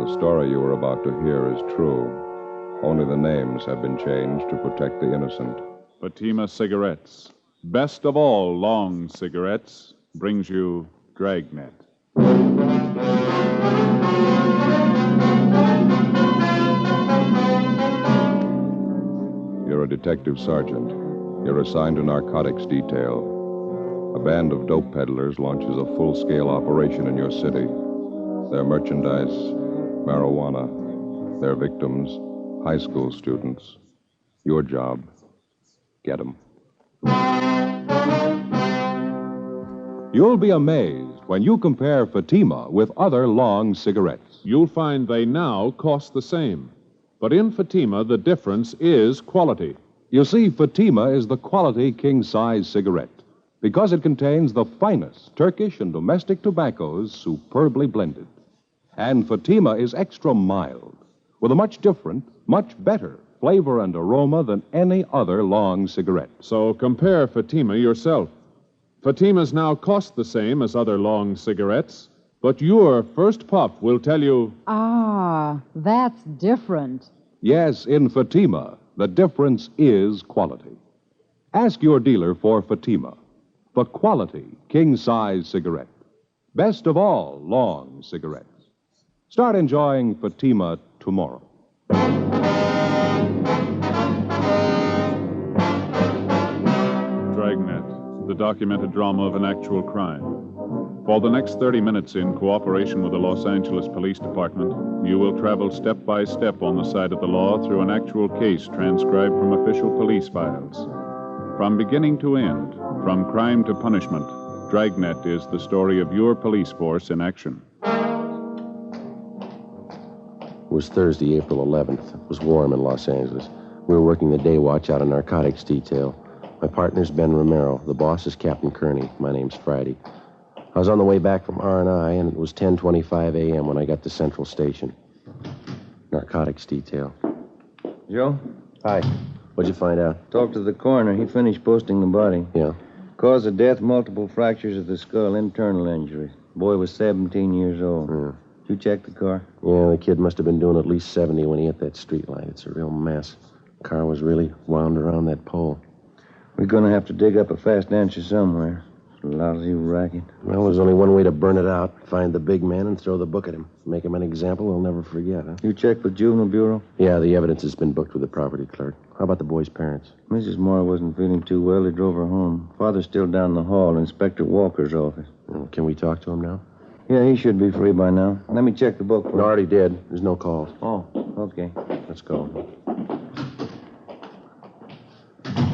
The story you are about to hear is true. Only the names have been changed to protect the innocent. Fatima Cigarettes, best of all long cigarettes, brings you Dragnet. You're a detective sergeant. You're assigned to narcotics detail. A band of dope peddlers launches a full-scale operation in your city. Their merchandise, marijuana. Their victims, high school students. Your job, get them. You'll be amazed when you compare Fatima with other long cigarettes. You'll find they now cost the same. But in Fatima, the difference is quality. You see, Fatima is the quality king-size cigarette because it contains the finest Turkish and domestic tobaccos superbly blended. And Fatima is extra mild, with a much different, much better flavor and aroma than any other long cigarette. So compare Fatima yourself. Fatimas now cost the same as other long cigarettes, but your first puff will tell you... Ah, that's different. Yes, in Fatima, the difference is quality. Ask your dealer for Fatima, the quality king-size cigarette. Best of all long cigarettes. Start enjoying Fatima tomorrow. Dragnet, the documented drama of an actual crime. For the next 30 minutes, in cooperation with the Los Angeles Police Department, you will travel step by step on the side of the law through an actual case transcribed from official police files. From beginning to end, from crime to punishment, Dragnet is the story of your police force in action. It was Thursday, April 11th. It was warm in Los Angeles. We were working the day watch out of narcotics detail. My partner's Ben Romero. The boss is Captain Kearney. My name's Friday. I was on the way back from R&I, and it was 10:25 a.m. when I got to Central Station. Narcotics detail. Joe? Hi. What'd you find out? Talked to the coroner. He finished posting the body. Yeah. Cause of death, multiple fractures of the skull, internal injuries. Boy was 17 years old. Yeah. Did you check the car? Yeah, the kid must have been doing at least 70 when he hit that street light. It's a real mess. The car was really wound around that pole. We're going to have to dig up a fast answer somewhere. It's a lousy racket. Well, there's only one way to burn it out. Find the big man and throw the book at him. Make him an example he'll never forget, huh? You checked with Juvenile Bureau? Yeah, the evidence has been booked with the property clerk. How about the boy's parents? Mrs. Moore wasn't feeling too well. They drove her home. Father's still down the hall, Inspector Walker's office. Well, can we talk to him now? Yeah, he should be free by now. Let me check the book for No, already did. There's no calls. Oh, okay. Let's go.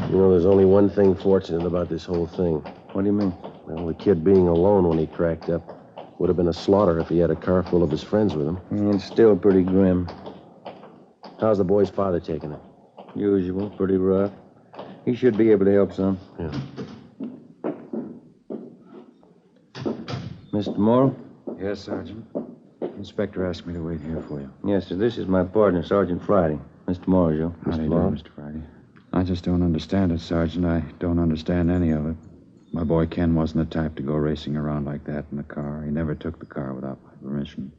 You know, there's only one thing fortunate about this whole thing. What do you mean? Well, the kid being alone when he cracked up would have been a slaughter if he had a car full of his friends with him. It's still pretty grim. How's the boy's father taking it? Usual, pretty rough. He should be able to help some. Yeah. Mr. Morrow? Yes, Sergeant. Inspector asked me to wait here for you. Yes, sir. This is my partner, Sergeant Friday. Mr. Morrow, Joe. How do you do, Mr. Friday? I just don't understand it, Sergeant. I don't understand any of it. My boy Ken wasn't the type to go racing around like that in the car. He never took the car without my permission.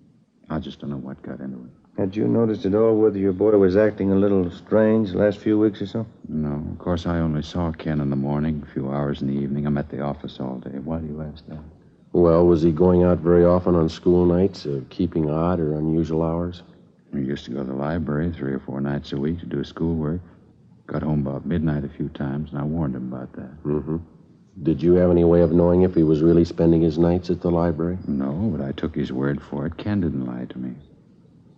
I just don't know what got into it. Had you noticed at all whether your boy was acting a little strange the last few weeks or so? No. Of course, I only saw Ken in the morning, a few hours in the evening. I'm at the office all day. Why do you ask that? Well, was he going out very often on school nights, keeping odd or unusual hours? He used to go to the library 3 or 4 nights a week to do his schoolwork. Got home about midnight a few times, and I warned him about that. Mm-hmm. Did you have any way of knowing if he was really spending his nights at the library? No, but I took his word for it. Ken didn't lie to me.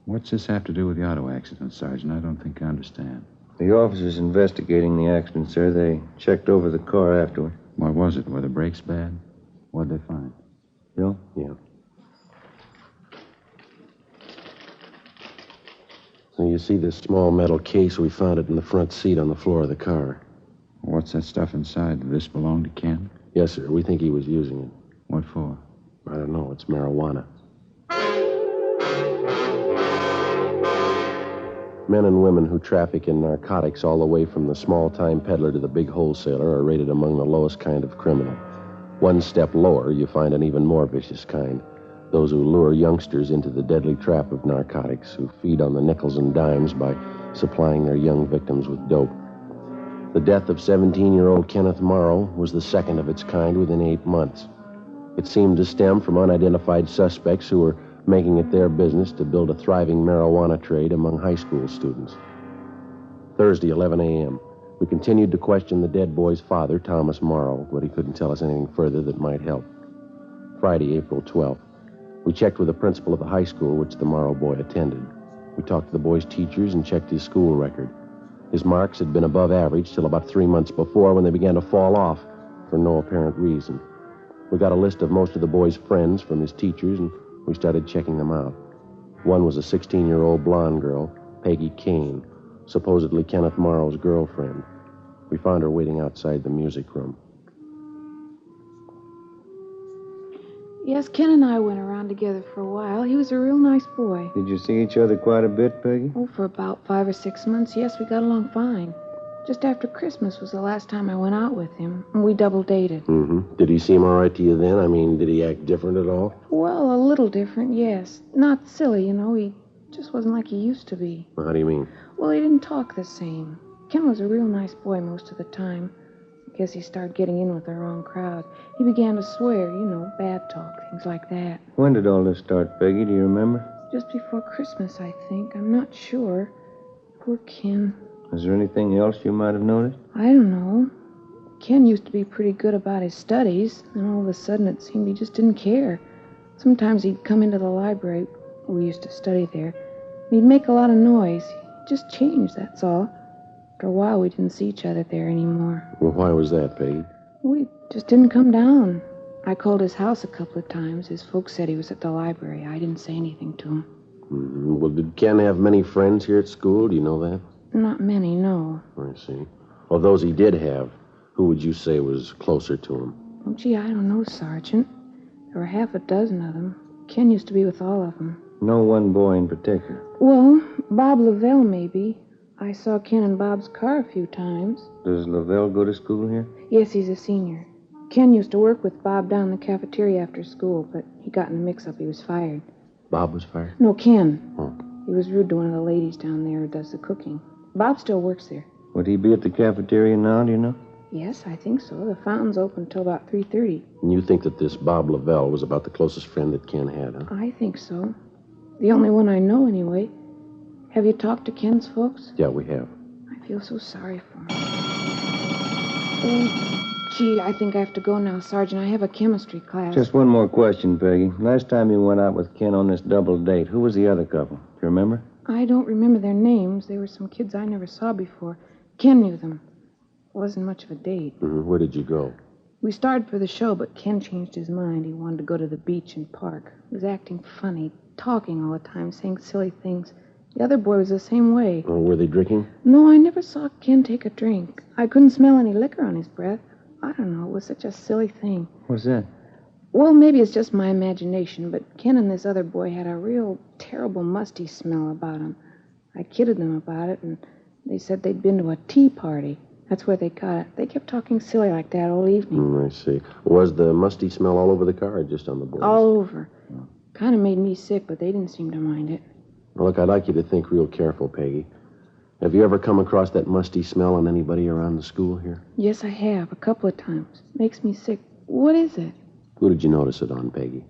What's this have to do with the auto accident, Sergeant? I don't think I understand. The officers investigating the accident, sir. They checked over the car afterward. What was it? Were the brakes bad? What'd they find? Bill? Yeah. So you see this small metal case? We found it in the front seat on the floor of the car. What's that stuff inside? Did this belong to Ken? Yes, sir. We think he was using it. What for? I don't know. It's marijuana. Men and women who traffic in narcotics all the way from the small-time peddler to the big wholesaler are rated among the lowest kind of criminal. One step lower, you find an even more vicious kind. those who lure youngsters into the deadly trap of narcotics, who feed on the nickels and dimes by supplying their young victims with dope. The death of 17-year-old Kenneth Morrow was the second of its kind within 8 months. It seemed to stem from unidentified suspects who were making it their business to build a thriving marijuana trade among high school students. Thursday, 11 a.m. We continued to question the dead boy's father, Thomas Morrow, but he couldn't tell us anything further that might help. Friday, April 12th. We checked with the principal of the high school which the Morrow boy attended. We talked to the boy's teachers and checked his school record. His marks had been above average till about 3 months before, when they began to fall off for no apparent reason. We got a list of most of the boy's friends from his teachers, and we started checking them out. One was a 16-year-old blonde girl, Peggy Kane, supposedly Kenneth Morrow's girlfriend. We found her waiting outside the music room. Yes, Ken and I went around together for a while. He was a real nice boy. Did you see each other quite a bit, Peggy? Oh, for about 5 or 6 months, yes, we got along fine. Just after Christmas was the last time I went out with him, and we double dated. Mm-hmm. Did he seem all right to you then? I mean, did he act different at all? Well, a little different, yes. Not silly, you know. He just wasn't like he used to be. Well, how do you mean? Well, he didn't talk the same. Ken was a real nice boy most of the time. I guess he started getting in with the wrong crowd. He began to swear, you know, bad talk, things like that. When did all this start, Peggy? Do you remember? Just before Christmas, I think. I'm not sure. Poor Ken. Is there anything else you might have noticed? I don't know. Ken used to be pretty good about his studies, and all of a sudden it seemed he just didn't care. Sometimes he'd come into the library. We used to study there. And he'd make a lot of noise. He just changed, that's all. After a while, we didn't see each other there anymore. Well, why was that, Peggy? We just didn't come down. I called his house a couple of times. His folks said he was at the library. I didn't say anything to him. Mm-hmm. Well, did Ken have many friends here at school? Do you know that? Not many, no. I see. Well, those he did have, who would you say was closer to him? Oh, gee, I don't know, Sergeant. There were half a dozen of them. Ken used to be with all of them. No one boy in particular? Well, Bob Lavelle, maybe. I saw Ken in Bob's car a few times. Does Lavelle go to school here? Yes, he's a senior. Ken used to work with Bob down in the cafeteria after school, but he got in a mix-up. He was fired. Bob was fired? No, Ken. Oh. He was rude to one of the ladies down there who does the cooking. Bob still works there. Would he be at the cafeteria now, do you know? Yes, I think so. The fountain's open till about 3:30. And you think that this Bob Lavelle was about the closest friend that Ken had, huh? I think so. The only one I know, anyway. Have you talked to Ken's folks? Yeah, we have. I feel so sorry for him. Oh, gee, I think I have to go now, Sergeant. I have a chemistry class. Just one more question, Peggy. Last time you went out with Ken on this double date, who was the other couple? Do you remember? I don't remember their names. They were some kids I never saw before. Ken knew them. It wasn't much of a date. Mm-hmm. Where did you go? We started for the show, but Ken changed his mind. He wanted to go to the beach and park. He was acting funny, talking all the time, saying silly things. The other boy was the same way. Oh, were they drinking? No, I never saw Ken take a drink. I couldn't smell any liquor on his breath. I don't know. It was such a silly thing. What's that? Well, maybe it's just my imagination, but Ken and this other boy had a real terrible musty smell about them. I kidded them about it, and they said they'd been to a tea party. That's where they got it. They kept talking silly like that all evening. I see. Was the musty smell all over the car or just on the boys? All over. Kind of made me sick, but they didn't seem to mind it. Well, look, I'd like you to think real careful, Peggy. Have you ever come across that musty smell on anybody around the school here? Yes, I have, a couple of times. Makes me sick. What is it? Who did you notice it on, Peggy?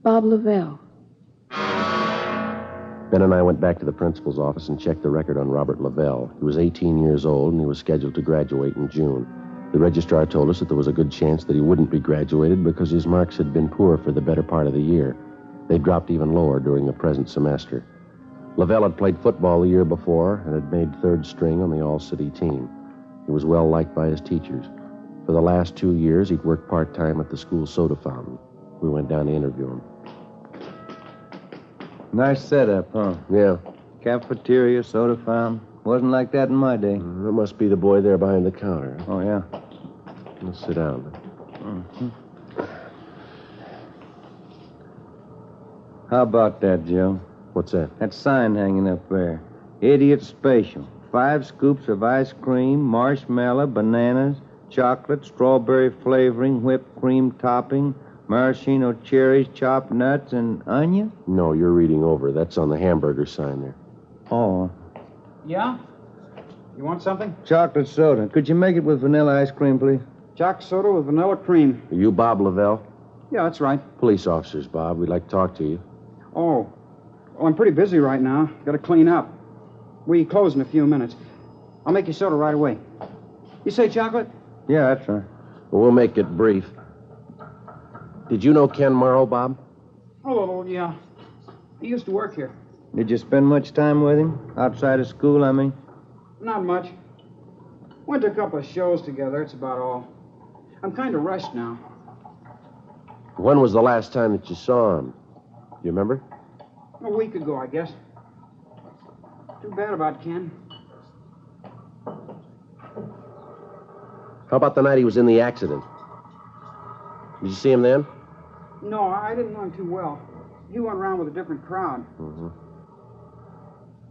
Bob Lavelle. Ben and I went back to the principal's office and checked the record on Robert Lavelle. He was 18 years old, and he was scheduled to graduate in June. The registrar told us that there was a good chance that he wouldn't be graduated because his marks had been poor for the better part of the year. They dropped even lower during the present semester. Lavelle had played football the year before and had made third string on the all-city team. He was well liked by his teachers. For the last 2 years, he'd worked part-time at the school soda fountain. We went down to interview him. Nice setup, huh? Yeah. Cafeteria, soda fountain. Wasn't like that in my day. That must be the boy there behind the counter. Oh, yeah. Let's sit down. Mm-hmm. How about that, Joe? What's that? That sign hanging up there. Idiot Special. 5 scoops of ice cream, marshmallow, bananas, chocolate, strawberry flavoring, whipped cream topping, Maraschino cherries, chopped nuts, and onion? No, you're reading over. That's on the hamburger sign there. Oh. Yeah? You want something? Chocolate soda. Could you make it with vanilla ice cream, please? Choc soda with vanilla cream. Are you Bob Lavelle? Yeah, that's right. Police officers, Bob. We'd like to talk to you. Oh. Well, I'm pretty busy right now. Got to clean up. We close in a few minutes. I'll make you soda right away. You say chocolate? Yeah, that's right. Well, we'll make it brief. Did you know Ken Morrow, Bob? Oh, yeah. He used to work here. Did you spend much time with him? Outside of school, I mean? Not much. Went to a couple of shows together. That's about all. I'm kind of rushed now. When was the last time that you saw him? Do you remember? A week ago, I guess. Too bad about Ken. How about the night he was in the accident? Did you see him then? No, I didn't know him too well. He went around with a different crowd. Mm-hmm.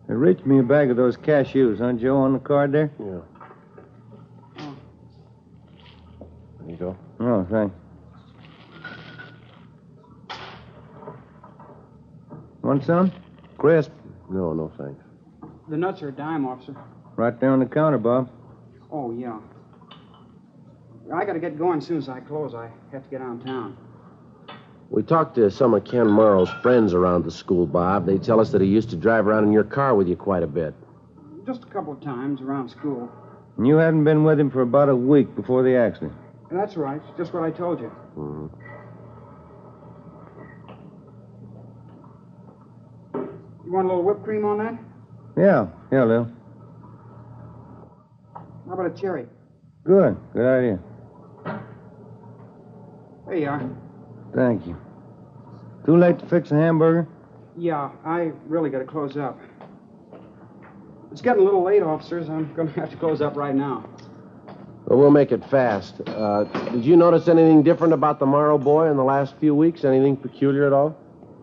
Hey, reach me a bag of those cashews, huh, Joe, on the card there? Yeah. Oh. There you go. Oh, thanks. Want some? Crisp. No, no, thanks. The nuts are a dime, officer. Right there on the counter, Bob. Oh, yeah. I got to get going as soon as I close. I have to get downtown. We talked to some of Ken Morrow's friends around the school, Bob. They tell us that he used to drive around in your car with you quite a bit. Just a couple of times around school. And you hadn't been with him for about a week before the accident. That's right. Just what I told you. Mm-hmm. You want a little whipped cream on that? Yeah, Lil. How about a cherry? Good idea. There you are. Thank you. Too late to fix a hamburger? Yeah, I really got to close up. It's getting a little late, officers. I'm going to have to close up right now. Well, we'll make it fast. Did you notice anything different about the Morrow boy in the last few weeks? Anything peculiar at all?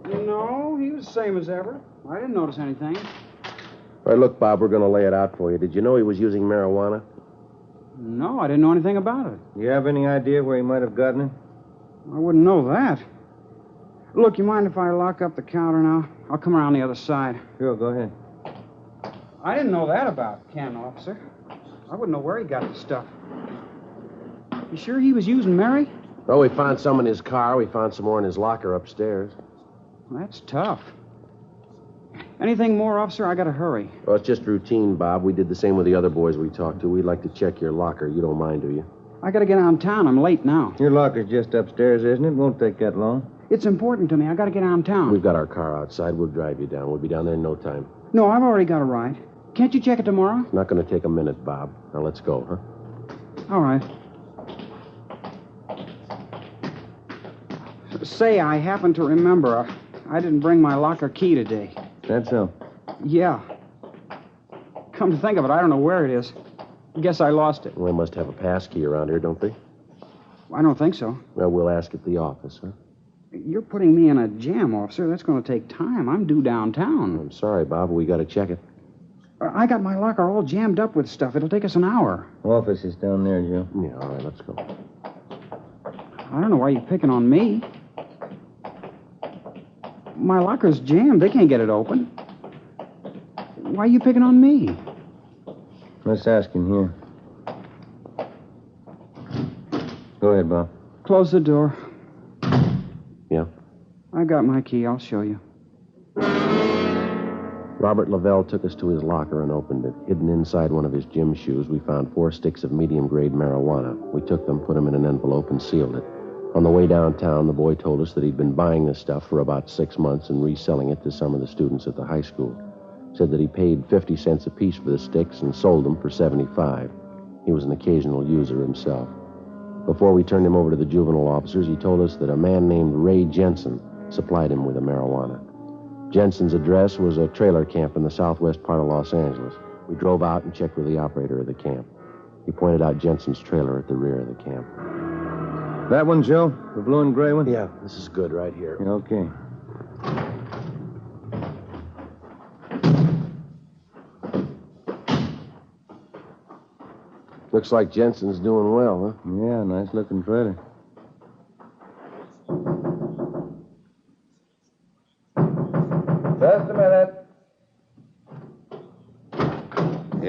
No, he was the same as ever. I didn't notice anything. All right, look, Bob, we're going to lay it out for you. Did you know he was using marijuana? No, I didn't know anything about it. You have any idea where he might have gotten it? I wouldn't know that. Look, you mind if I lock up the counter now? I'll come around the other side. Sure, go ahead. I didn't know that about Ken, officer. I wouldn't know where he got the stuff. You sure he was using Mary? Well, we found some in his car. We found some more in his locker upstairs. That's tough. Anything more, officer? I gotta hurry. Well, it's just routine, Bob. We did the same with the other boys we talked to. We'd like to check your locker. You don't mind, do you? I gotta get downtown. I'm late now. Your locker's just upstairs, isn't it? Won't take that long. It's important to me. I gotta get downtown. We've got our car outside. We'll drive you down. We'll be down there in no time. No, I've already got a ride. Can't you check it tomorrow? Not going to take a minute, Bob. Now, let's go, huh? All right. Say, I happen to remember I didn't bring my locker key today. That's so. Yeah. Come to think of it, I don't know where it is. Guess I lost it. Well, they must have a pass key around here, don't they? I don't think so. Well, we'll ask at the office, huh? You're putting me in a jam, officer. That's going to take time. I'm due downtown. I'm sorry, Bob, but we got to check it. I got my locker all jammed up with stuff. It'll take us an hour. Office is down there, Joe. Yeah, all right, let's go. I don't know why you're picking on me. My locker's jammed. They can't get it open. Why are you picking on me? Let's ask him here. Go ahead, Bob. Close the door. Yeah? I got my key. I'll show you. Robert Lavelle took us to his locker and opened it. Hidden inside one of his gym shoes, we found 4 sticks of medium-grade marijuana. We took them, put them in an envelope, and sealed it. On the way downtown, the boy told us that he'd been buying this stuff for about 6 months and reselling it to some of the students at the high school. Said that he paid 50 cents apiece for the sticks and sold them for 75. He was an occasional user himself. Before we turned him over to the juvenile officers, he told us that a man named Ray Jensen supplied him with the marijuana. Jensen's address was a trailer camp in the southwest part of Los Angeles. We drove out and checked with the operator of the camp. He pointed out Jensen's trailer at the rear of the camp. That one, Joe? The blue and gray one? Yeah, this is good right here. Yeah, okay. Looks like Jensen's doing well, huh? Yeah, nice-looking trailer.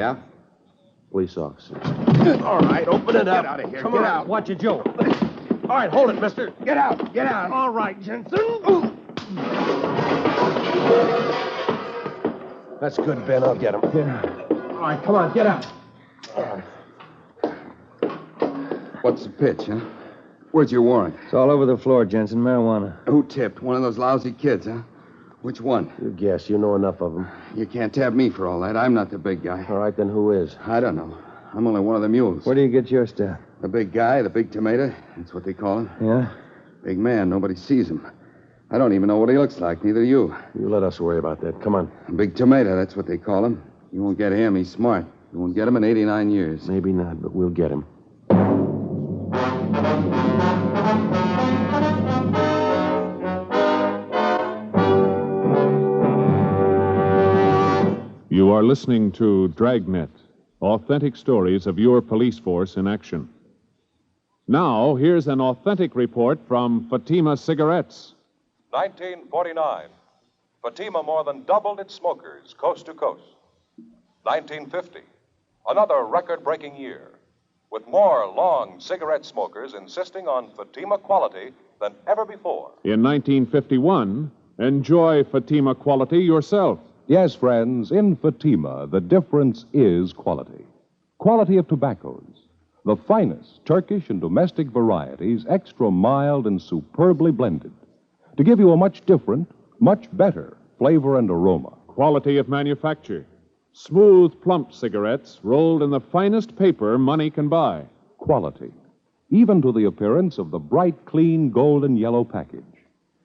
Yeah? Police officers. All right, open it up. Get out of here. Come Get on, out. watch it, Joe. All right, hold it, mister. Get out. Get out. All right, Jensen. That's good, Ben. I'll get him. All right, come on, get out. What's the pitch, huh? Where's your warrant? It's all over the floor, Jensen. Marijuana. Who tipped? One of those lousy kids, huh? Which one? You guess. You know enough of them. You can't tab me for all that. I'm not the big guy. All right, then who is? I don't know. I'm only one of the mules. Where do you get your stuff? The big guy, the big tomato. That's what they call him. Yeah? Big man. Nobody sees him. I don't even know what he looks like. Neither do you. You let us worry about that. Come on. Big tomato. That's what they call him. You won't get him. He's smart. You won't get him in 89 years. Maybe not, but we'll get him. You are listening to Dragnet, authentic stories of your police force in action. Now, here's an authentic report from Fatima Cigarettes. 1949. Fatima more than doubled its smokers coast to coast. 1950. Another record-breaking year, with more long cigarette smokers insisting on Fatima quality than ever before. In 1951, enjoy Fatima quality yourself. Yes, friends, in Fatima, the difference is quality. Quality of tobaccos. The finest Turkish and domestic varieties, extra mild and superbly blended, to give you a much different, much better flavor and aroma. Quality of manufacture. Smooth, plump cigarettes rolled in the finest paper money can buy. Quality, even to the appearance of the bright, clean, golden yellow package.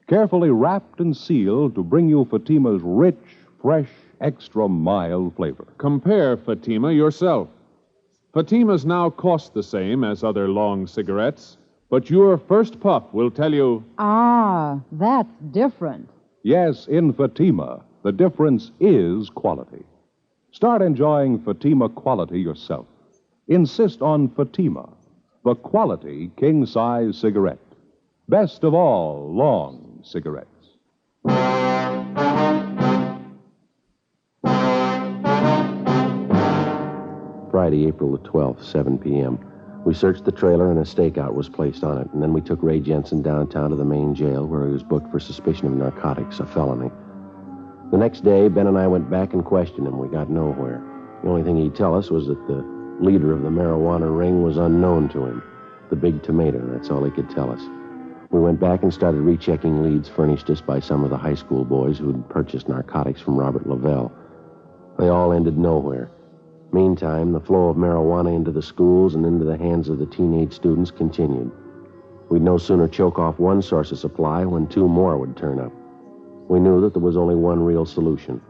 Carefully wrapped and sealed to bring you Fatima's rich, fresh, extra mild flavor. Compare Fatima yourself. Fatimas now cost the same as other long cigarettes, but your first puff will tell you... Ah, that's different. Yes, in Fatima, the difference is quality. Start enjoying Fatima quality yourself. Insist on Fatima, the quality king-size cigarette. Best of all long cigarettes. Friday, April the 12th, 7 p.m. We searched the trailer and a stakeout was placed on it, and then we took Ray Jensen downtown to the main jail where he was booked for suspicion of narcotics, a felony. The next day, Ben and I went back and questioned him. We got nowhere. The only thing he'd tell us was that the leader of the marijuana ring was unknown to him. The big tomato, that's all he could tell us. We went back and started rechecking leads furnished us by some of the high school boys who'd purchased narcotics from Robert Lavelle. They all ended nowhere. Meantime, the flow of marijuana into the schools and into the hands of the teenage students continued. We'd no sooner choke off one source of supply when two more would turn up. We knew that there was only one real solution: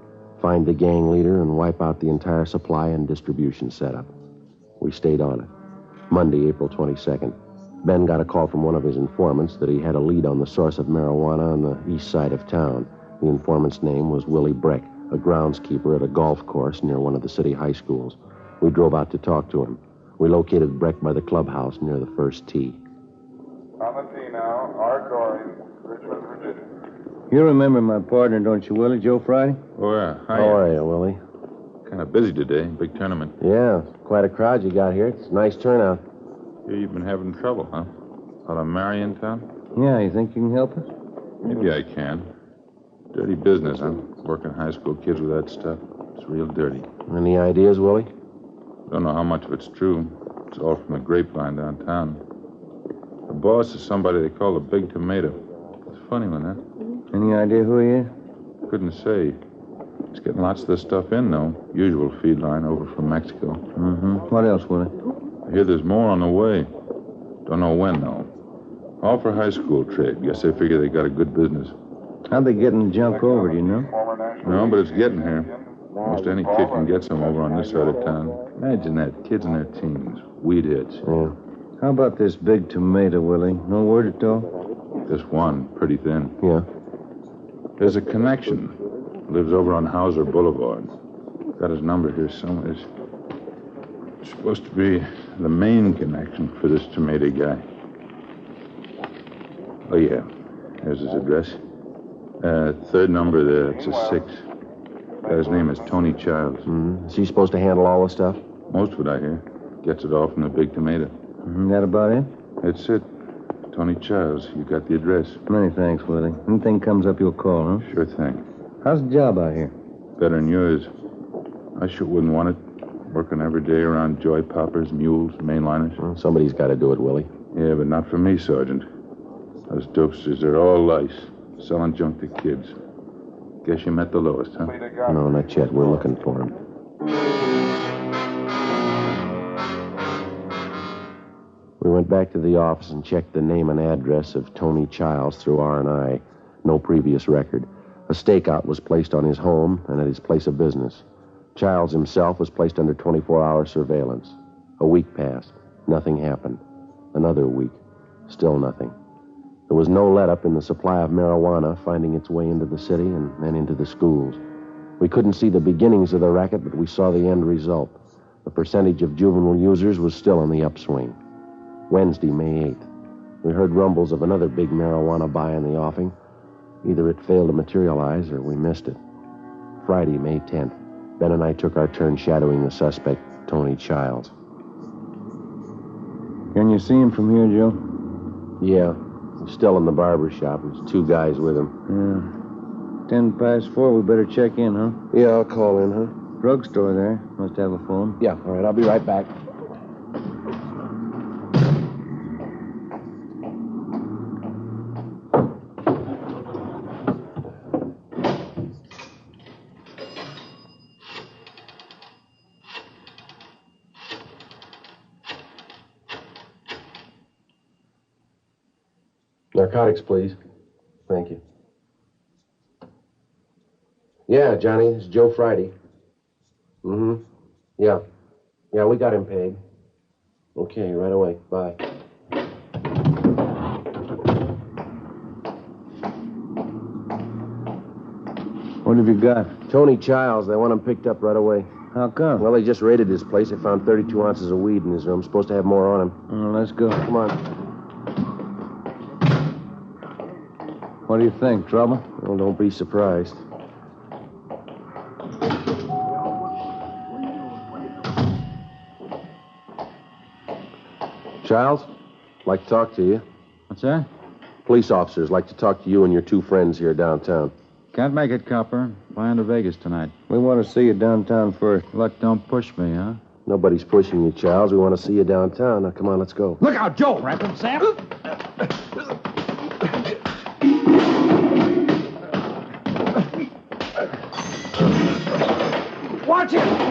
find the gang leader and wipe out the entire supply and distribution setup. We stayed on it. Monday, April 22nd. Ben got a call from one of his informants that he had a lead on the source of marijuana on the east side of town. The informant's name was Willie Breck, a groundskeeper at a golf course near one of the city high schools. We drove out to talk to him. We located Breck by the clubhouse near the first tee. On the tee now, Art Dory, Richmond, Virginia. You remember my partner, don't you, Willie? Joe Friday? Oh, yeah. Hi. How are you, Willie? Kind of busy today. Big tournament. Yeah, quite a crowd you got here. It's a nice turnout. Yeah, you've been having trouble, huh? Out of Mary in town? Yeah, you think you can help us? Maybe I can. Dirty business, huh? Working high school kids with that stuff. It's real dirty. Any ideas, Willie? Don't know how much of it's true. It's all from the grapevine downtown. The boss is somebody they call the Big Tomato. It's a funny one, huh? Any idea who he is? Couldn't say. He's getting lots of this stuff in, though. Usual feed line over from Mexico. Mm-hmm. What else, Willie? I hear there's more on the way. Don't know when, though. All for high school trade. Guess they figure they got a good business. How'd they getting junk over, do you know? No, but it's getting here. Most any kid can get some over on this side of town. Imagine that. Kids in their teens. Weed hits. Yeah. How about this Big Tomato, Willie? No word at all? Just one. Pretty thin. Yeah. There's a connection. Lives over on Hauser Boulevard. Got his number here somewhere. It's supposed to be the main connection for this tomato guy. Oh, yeah. There's his address. Third number there. It's a 6. Guy's name is Tony Childs. Is he supposed to handle all the stuff? Most of it, I hear. Gets it all from the Big Tomato. That about it? That's it. Tony Childs. You got the address. Many thanks, Willie. Anything comes up, you'll call, huh? Sure thing. How's the job out here? Better than yours. I sure wouldn't want it. Working every day around joy poppers, mules, mainliners. Well, somebody's got to do it, Willie. Yeah, but not for me, Sergeant. Those dopesters are all lice, selling junk to kids. Guess you met the lowest, huh? No, not yet. We're looking for him. We went back to the office and checked the name and address of Tony Childs through R&I. No previous record. A stakeout was placed on his home and at his place of business. Childs himself was placed under 24-hour surveillance. A week passed. Nothing happened. Another week. Still nothing. There was no let-up in the supply of marijuana finding its way into the city and then into the schools. We couldn't see the beginnings of the racket, but we saw the end result. The percentage of juvenile users was still on the upswing. Wednesday, May 8th. We heard rumbles of another big marijuana buy in the offing. Either it failed to materialize or we missed it. Friday, May 10th. Ben and I took our turn shadowing the suspect, Tony Childs. Can you see him from here, Joe? Yeah. He's still in the barber shop. There's two guys with him. Yeah. 4:10. We better check in, huh? Yeah, I'll call in, huh? Drugstore there. Must have a phone. Yeah, all right. I'll be right back. Narcotics, please. Thank you. Yeah, Johnny, it's Joe Friday. Yeah. Yeah, we got him paid. Okay, right away. Bye. What have you got? Tony Childs. They want him picked up right away. How come? Well, they just raided his place. They found 32 ounces of weed in his room. Supposed to have more on him. Well, let's go. Come on. What do you think? Trouble? Well, don't be surprised. Childs, like to talk to you. What's that? Police officers like to talk to you and your two friends here downtown. Can't make it, copper. Flying to Vegas tonight. We want to see you downtown first. Look, don't push me, huh? Nobody's pushing you, Childs. We want to see you downtown. Now, come on, let's go. Look out, Joe, Rampant Sam. Watch it!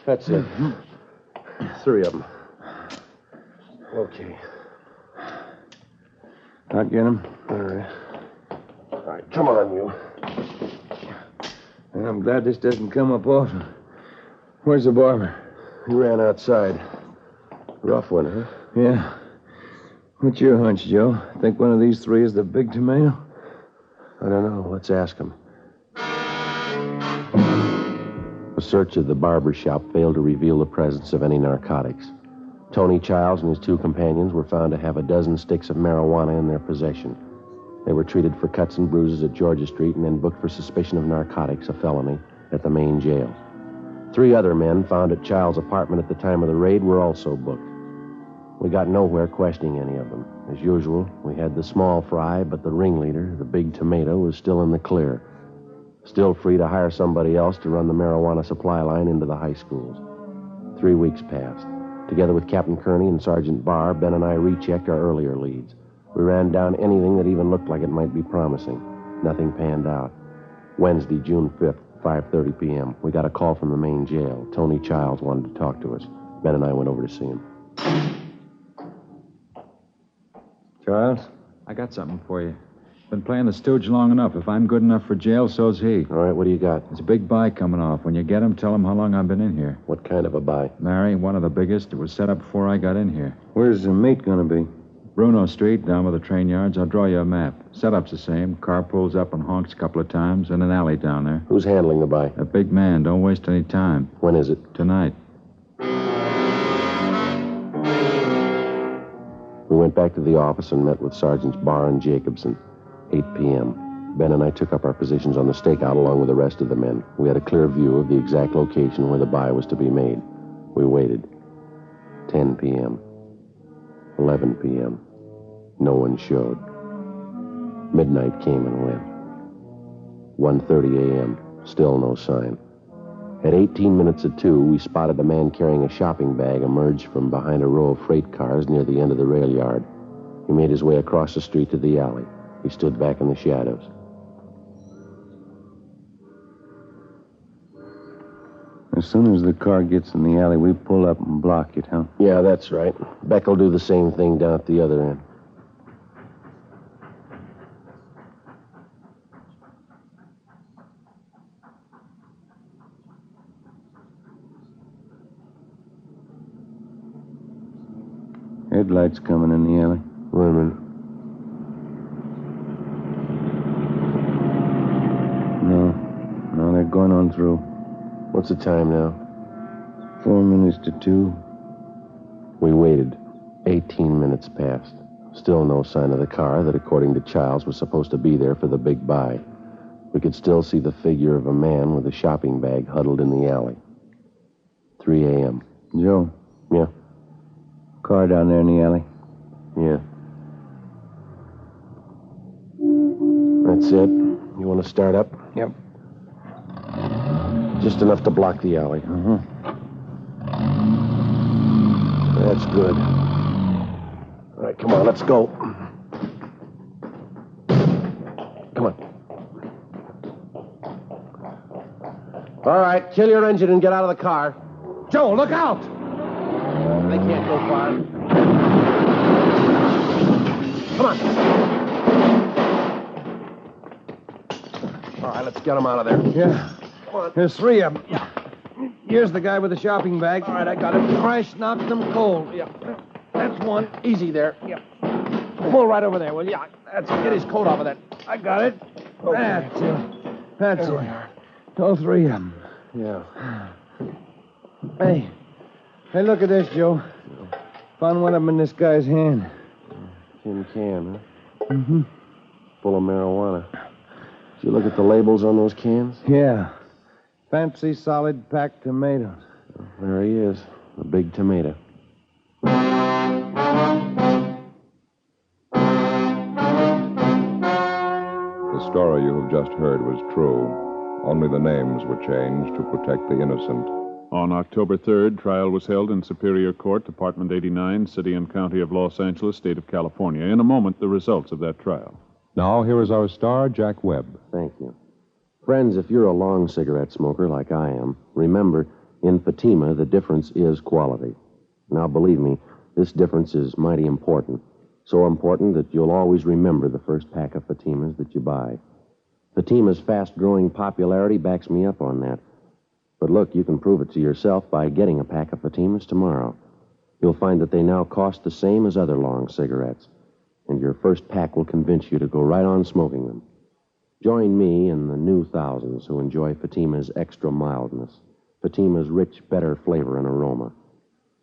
That's it. 3 of them. Okay. I'll get him. All right. All right, come on, you. And I'm glad this doesn't come up often. Where's the barber? He ran outside. Rough one, huh? Yeah. What's your hunch, Joe? Think one of these 3 is the Big Tomato? I don't know. Let's ask him. A search of the barber shop failed to reveal the presence of any narcotics. Tony Childs and his 2 companions were found to have a dozen sticks of marijuana in their possession. They were treated for cuts and bruises at Georgia Street and then booked for suspicion of narcotics, a felony, at the main jail. 3 other men found at Childs' apartment at the time of the raid were also booked. We got nowhere questioning any of them. As usual, we had the small fry, but the ringleader, the Big Tomato, was still in the clear. Still free to hire somebody else to run the marijuana supply line into the high schools. 3 weeks passed. Together with Captain Kearney and Sergeant Barr, Ben and I rechecked our earlier leads. We ran down anything that even looked like it might be promising. Nothing panned out. Wednesday, June 5th, 5:30 p.m. We got a call from the main jail. Tony Childs wanted to talk to us. Ben and I went over to see him. Childs? I got something for you. Been playing the stooge long enough. If I'm good enough for jail, so's he. All right, what do you got? There's a big buy coming off. When you get him, tell him how long I've been in here. What kind of a buy? Mary, one of the biggest. It was set up before I got in here. Where's the meat going to be? Bruno Street, down by the train yards. I'll draw you a map. Setup's the same. Car pulls up and honks a couple of times, and an alley down there. Who's handling the buy? A big man. Don't waste any time. When is it? Tonight. went back to the office and met with Sergeants Barr and Jacobson. 8 p.m. Ben and I took up our positions on the stakeout along with the rest of the men. We had a clear view of the exact location where the buy was to be made. We waited. 10 p.m. 11 p.m. No one showed. Midnight came and went. 1:30 a.m. Still no sign. At 18 minutes of 2, we spotted a man carrying a shopping bag emerge from behind a row of freight cars near the end of the rail yard. He made his way across the street to the alley. He stood back in the shadows. As soon as the car gets in the alley, we pull up and block it, huh? Yeah, that's right. Beck will do the same thing down at the other end. Headlights coming in the alley. Wait a minute. No, they're going on through. What's the time now? 4 minutes to 2. We waited. 18 minutes passed. Still no sign of the car that, according to Childs, was supposed to be there for the big buy. We could still see the figure of a man with a shopping bag huddled in the alley. 3 a.m. Joe. Yeah? Car down there in the alley. Yeah. That's it. You want to start up? Yep. Just enough to block the alley. Uh-huh. That's good. All right, come on, let's go. Come on. All right, kill your engine and get out of the car. Joe, look out! They can't go far. Come on. All right, let's get them out of there. Yeah. Come on. There's 3 of them. Yeah. Here's the guy with the shopping bag. All right, I got him. Crash knocked them cold. Yeah. That's one. Easy there. Yeah. Pull right over there, will you? That's it. Get his coat off of that. I got it. Okay. That's it. That's it. All 3 of them. Yeah. Hey, look at this, Joe. Found one of them in this guy's hand. Tin can, huh? Mm-hmm. Full of marijuana. Did you look at the labels on those cans? Yeah. Fancy solid packed tomatoes. There he is, the big tomato. The story you have just heard was true. Only the names were changed to protect the innocent. On October 3rd, trial was held in Superior Court, Department 89, City and County of Los Angeles, State of California. In a moment, the results of that trial. Now, here is our star, Jack Webb. Thank you. Friends, if you're a long cigarette smoker like I am, remember, in Fatima, the difference is quality. Now, believe me, this difference is mighty important. So important that you'll always remember the first pack of Fatimas that you buy. Fatima's fast-growing popularity backs me up on that. But look, you can prove it to yourself by getting a pack of Fatimas tomorrow. You'll find that they now cost the same as other long cigarettes, and your first pack will convince you to go right on smoking them. Join me and the new thousands who enjoy Fatima's extra mildness, Fatima's rich, better flavor and aroma.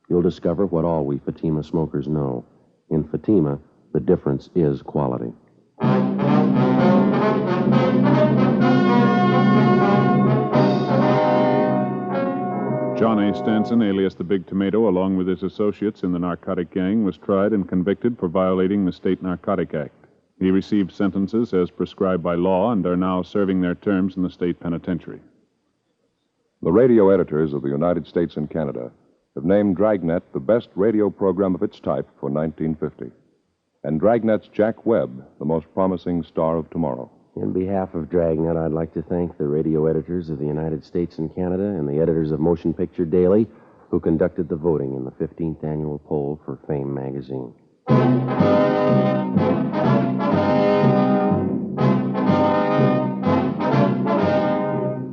You'll discover what all we Fatima smokers know. In Fatima, the difference is quality. John A. Stanson, alias the Big Tomato, along with his associates in the narcotic gang, was tried and convicted for violating the State Narcotic Act. He received sentences as prescribed by law and are now serving their terms in the state penitentiary. The radio editors of the United States and Canada have named Dragnet the best radio program of its type for 1950. And Dragnet's Jack Webb, the most promising star of tomorrow. In behalf of Dragnet, I'd like to thank the radio editors of the United States and Canada and the editors of Motion Picture Daily who conducted the voting in the 15th annual poll for Fame magazine.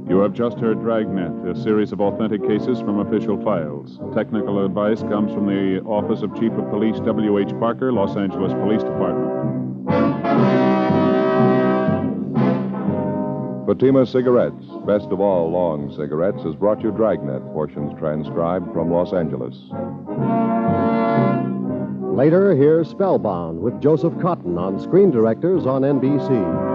You have just heard Dragnet, a series of authentic cases from official files. Technical advice comes from the Office of Chief of Police W.H. Parker, Los Angeles Police Department. Fatima Cigarettes, best of all long cigarettes, has brought you Dragnet, portions transcribed from Los Angeles. Later, hear Spellbound with Joseph Cotton on Screen Directors on NBC.